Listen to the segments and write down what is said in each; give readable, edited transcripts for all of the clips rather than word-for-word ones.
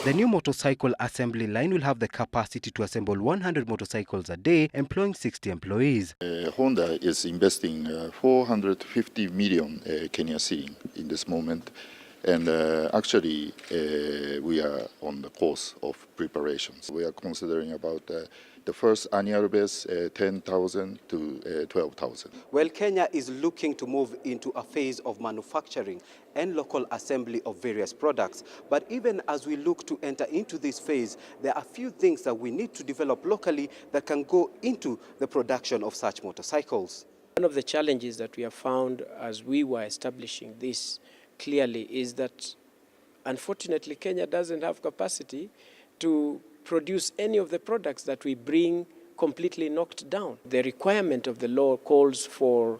The new motorcycle assembly line will have the capacity to assemble 100 motorcycles a day, employing 60 employees. Honda is investing 450 million Kenya shilling in this moment. And actually, we are on the course of preparations. We are considering about the first annual base, 10,000 to 12,000. Well, Kenya is looking to move into a phase of manufacturing and local assembly of various products. But even as we look to enter into this phase, there are a few things that we need to develop locally that can go into the production of such motorcycles. One of the challenges that we have found as we were establishing this clearly is that unfortunately Kenya doesn't have capacity to produce any of the products that we bring completely knocked down. The requirement of the law calls for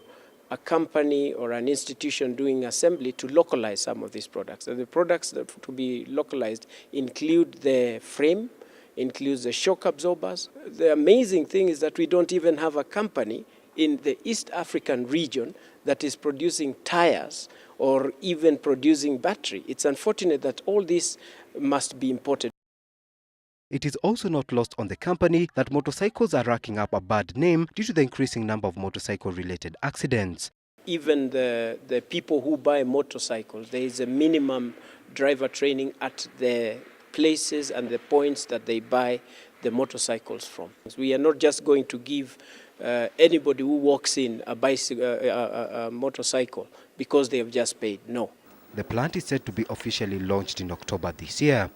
a company or an institution doing assembly to localize some of these products. And the products that to be localized include the frame, includes the shock absorbers. The amazing thing is that we don't even have a company in the East African region that is producing tires or even producing battery. It's unfortunate that all this must be imported. It is also not lost on the company that motorcycles are racking up a bad name due to the increasing number of motorcycle-related accidents. Even the people who buy motorcycles, there is a minimum driver training at the places and the points that they buy the motorcycles from. We are not just going to give anybody who walks in a motorcycle because they have just paid. No. The plant is set to be officially launched in October this year.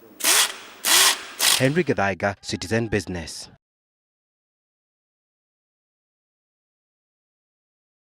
Henry Gadaiga, Citizen Business.